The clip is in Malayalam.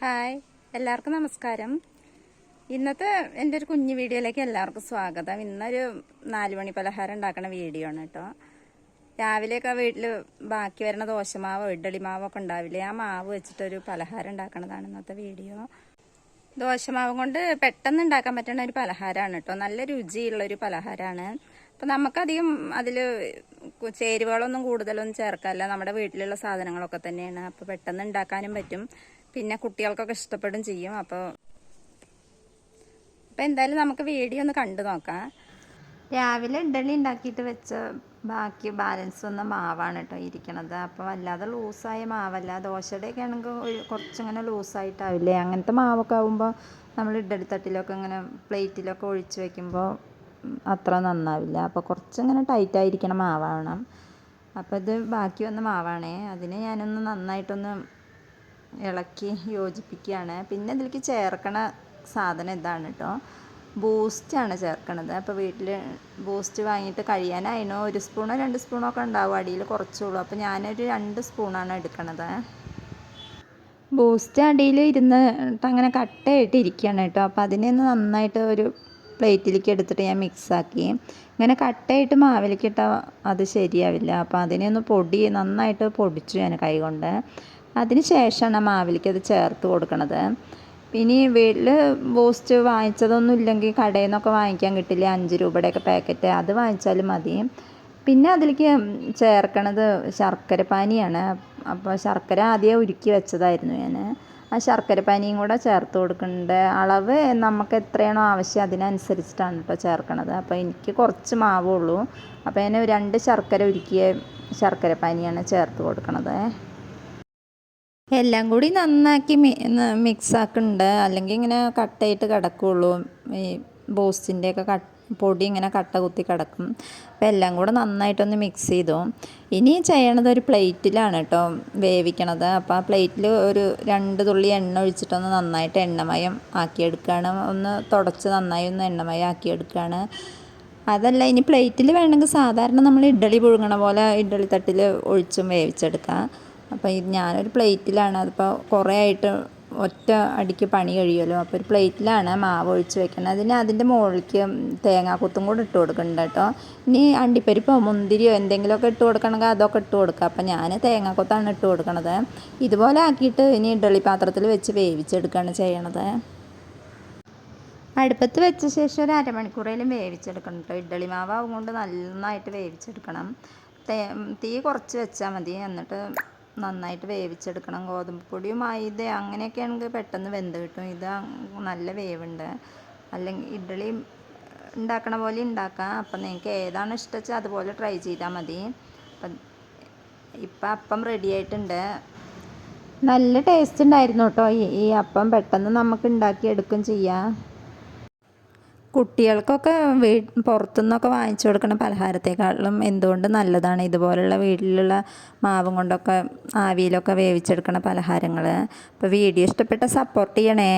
ഹായ്, എല്ലാവർക്കും നമസ്കാരം. ഇന്നത്തെ എൻ്റെ ഒരു കുഞ്ഞു വീഡിയോയിലേക്ക് എല്ലാവർക്കും സ്വാഗതം. ഇന്നൊരു 4 മണി പലഹാരം ഉണ്ടാക്കുന്ന വീഡിയോ ആണ് കേട്ടോ. രാവിലെയൊക്കെ വീട്ടിൽ ബാക്കി വരുന്ന ദോശമാവോ ഇഡ്ഡലി മാവോ ഒക്കെ ഉണ്ടാവില്ലേ, ആ മാവ് വെച്ചിട്ടൊരു പലഹാരം ഉണ്ടാക്കുന്നതാണ് ഇന്നത്തെ വീഡിയോ. ദോശമാവ് കൊണ്ട് പെട്ടെന്ന് ഉണ്ടാക്കാൻ പറ്റുന്ന ഒരു പലഹാരമാണ് കേട്ടോ. നല്ല രുചിയുള്ളൊരു പലഹാരമാണ്. അപ്പം നമുക്കധികം അതിൽ ചേരുവകളൊന്നും കൂടുതലൊന്നും ചേർക്കാറില്ല. നമ്മുടെ വീട്ടിലുള്ള സാധനങ്ങളൊക്കെ തന്നെയാണ്. അപ്പോൾ പെട്ടെന്ന് ഉണ്ടാക്കാനും പറ്റും. പിന്നെ കുട്ടികൾക്കൊക്കെ ഇഷ്ടപ്പെടും ചെയ്യും. അപ്പോൾ എന്തായാലും നമുക്ക് വീഡിയോ ഒന്ന് കണ്ടു നോക്കാം. രാവിലെ ഇഡ്ഡലി ഉണ്ടാക്കിയിട്ട് വെച്ച ബാക്കി ബാലൻസ് വന്ന മാവാണ് കേട്ടോ ഇരിക്കണത്. അപ്പോൾ വല്ലാതെ ലൂസായ മാവല്ല. ദോശയുടെയൊക്കെ ആണെങ്കിൽ കുറച്ചിങ്ങനെ ലൂസായിട്ടാവില്ലേ, അങ്ങനത്തെ മാവൊക്കെ ആകുമ്പോൾ നമ്മൾ ഇഡ്ഡലി തട്ടിലൊക്കെ ഇങ്ങനെ പ്ലേറ്റിലൊക്കെ ഒഴിച്ച് വയ്ക്കുമ്പോൾ അത്ര നന്നാവില്ല. അപ്പോൾ കുറച്ചിങ്ങനെ ടൈറ്റായിരിക്കണ മാവാണ്. അപ്പോൾ ഇത് ബാക്കി വന്ന മാവാണേ. അതിനെ ഞാനൊന്ന് നന്നായിട്ടൊന്ന് ഇളക്കി യോജിപ്പിക്കുകയാണ്. പിന്നെ ഇതിലേക്ക് ചേർക്കണ സാധനം ഇതാണ് കേട്ടോ, ബൂസ്റ്റാണ് ചേർക്കണത്. അപ്പോൾ വീട്ടിൽ ബൂസ്റ്റ് വാങ്ങിയിട്ട് കഴിയാനായിനോ 1 സ്പൂണോ 2 സ്പൂണോ ഒക്കെ ഉണ്ടാവും, അടിയിൽ കുറച്ചുള്ളൂ. അപ്പോൾ ഞാനൊരു 2 സ്പൂണാണ് എടുക്കണത്. ബൂസ്റ്റ് അടിയിൽ ഇരുന്നിട്ട് അങ്ങനെ കട്ടയായിട്ട് ഇരിക്കുകയാണ് കേട്ടോ. അപ്പോൾ അതിനെ ഒന്ന് നന്നായിട്ട് ഒരു പ്ലേറ്റിലേക്ക് എടുത്തിട്ട് ഞാൻ മിക്സാക്കി. ഇങ്ങനെ കട്ടയായിട്ട് മാവിലേക്ക് ഇട്ടാൽ അത് ശരിയാവില്ല. അപ്പോൾ അതിനെ ഒന്ന് നന്നായിട്ട് പൊടിച്ചു ഞാൻ കൈ കൊണ്ട്. അതിന് ശേഷമാണ് മാവിലേക്ക് അത് ചേർത്ത് കൊടുക്കണത്. പിന്നെ വീട്ടിൽ ബൂസ്റ്റ് വാങ്ങിച്ചതൊന്നും ഇല്ലെങ്കിൽ കടയിൽ നിന്നൊക്കെ വാങ്ങിക്കാൻ കിട്ടില്ല, 5 രൂപയുടെയൊക്കെ പാക്കറ്റ്, അത് വാങ്ങിച്ചാലും മതി. പിന്നെ അതിലേക്ക് ചേർക്കണത് ശർക്കര പാനിയാണ്. അപ്പോൾ ശർക്കര ആദ്യം ഉരുക്കി വെച്ചതായിരുന്നു ഞാൻ. ആ ശർക്കര പാനിയും കൂടെ ചേർത്ത് കൊടുക്കുന്നുണ്ട്. അളവ് നമുക്ക് എത്രയാണോ ആവശ്യം അതിനനുസരിച്ചിട്ടാണ് കേട്ടോ ചേർക്കണത്. അപ്പോൾ എനിക്ക് കുറച്ച് മാവുള്ളൂ. അപ്പോൾ ഞാൻ 2 ശർക്കര ഉരുക്കിയ ശർക്കര പാനിയാണ് ചേർത്ത് കൊടുക്കണത്. എല്ലാം കൂടി നന്നാക്കി മിക്സ് ആക്കുന്നുണ്ട്, അല്ലെങ്കിൽ ഇങ്ങനെ കട്ടയിട്ട് കിടക്കുകയുള്ളൂ. ഈ ബൂസ്റ്റിൻ്റെയൊക്കെ പൊടി ഇങ്ങനെ കട്ട കുത്തി കിടക്കും. അപ്പോൾ എല്ലാം കൂടെ നന്നായിട്ടൊന്ന് മിക്സ് ചെയ്തു. ഇനി ചെയ്യണത് ഒരു പ്ലേറ്റിലാണ് കേട്ടോ വേവിക്കണത്. അപ്പോൾ ആ പ്ലേറ്റിൽ ഒരു 2 തുള്ളി എണ്ണ ഒഴിച്ചിട്ടൊന്ന് നന്നായിട്ട് എണ്ണമയം ആക്കിയെടുക്കുകയാണ്. ഒന്ന് തുടച്ച് നന്നായി ഒന്ന് എണ്ണമയം ആക്കിയെടുക്കുകയാണ്. അതല്ല, ഇനി പ്ലേറ്റിൽ വേണമെങ്കിൽ സാധാരണ നമ്മൾ ഇഡ്ഡലി പുഴുങ്ങണ പോലെ ഇഡ്ഡലി തട്ടിൽ ഒഴിച്ചും വേവിച്ചെടുക്കാം. അപ്പോൾ ഞാനൊരു പ്ലേറ്റിലാണ്, അതിപ്പോൾ കുറേ ആയിട്ട് ഒറ്റ അടിക്ക് പണി കഴിയുമല്ലോ. അപ്പോൾ ഒരു പ്ലേറ്റിലാണ് മാവ് ഒഴിച്ച് വെക്കുന്നത്. അതിൻ്റെ മുകളിലേക്ക് തേങ്ങാക്കൊത്തും കൂടെ ഇട്ട് കൊടുക്കുന്നുണ്ട് കേട്ടോ. ഇനി അണ്ടിപ്പരിപ്പോ മുന്തിരിയോ എന്തെങ്കിലുമൊക്കെ ഇട്ട് കൊടുക്കണമെങ്കിൽ അതൊക്കെ ഇട്ട് കൊടുക്കുക. അപ്പോൾ ഞാൻ തേങ്ങാക്കൊത്താണ് ഇട്ട് കൊടുക്കണത്. ഇതുപോലെ ആക്കിയിട്ട് ഇനി ഇഡ്ഡലി പാത്രത്തിൽ വെച്ച് വേവിച്ചെടുക്കുകയാണ് ചെയ്യണത്. അടുപ്പത്ത് വെച്ച ശേഷം ഒരു അരമണിക്കൂറേലും വേവിച്ചെടുക്കണം കേട്ടോ. ഇഡ്ഡലി മാവാവും കൊണ്ട് നന്നായിട്ട് വേവിച്ചെടുക്കണം. തീ കുറച്ച് വെച്ചാൽ മതി. എന്നിട്ട് നന്നായിട്ട് വേവിച്ചെടുക്കണം. ഗോതമ്പ് പൊടിയും മൈദ അങ്ങനെയൊക്കെ ആണെങ്കിൽ പെട്ടെന്ന് വെന്ത് കിട്ടും. ഇത് നല്ല വേവുണ്ട്. അല്ലെങ്കിൽ ഇഡ്ഡലി ഉണ്ടാക്കണ പോലെ ഉണ്ടാക്കാം. അപ്പം നിങ്ങൾക്ക് ഏതാണ് ഇഷ്ടം വെച്ചാൽ അതുപോലെ ട്രൈ ചെയ്താൽ മതി. ഇപ്പം അപ്പം റെഡി ആയിട്ടുണ്ട്. നല്ല ടേസ്റ്റ് ഉണ്ടായിരുന്നു കേട്ടോ. ഈ അപ്പം പെട്ടെന്ന് നമുക്ക് ഉണ്ടാക്കിയെടുക്കും ചെയ്യാം. കുട്ടികൾക്കൊക്കെ പുറത്തുനിന്നൊക്കെ വാങ്ങിച്ചു കൊടുക്കുന്ന പലഹാരത്തെക്കാളും എന്തുകൊണ്ട് നല്ലതാണ് ഇതുപോലുള്ള വീട്ടിലുള്ള മാവും കൊണ്ടൊക്കെ ആവിയിലൊക്കെ വേവിച്ചെടുക്കുന്ന പലഹാരങ്ങൾ. അപ്പോൾ വീഡിയോ ഇഷ്ടപ്പെട്ട സപ്പോർട്ട് ചെയ്യണേ.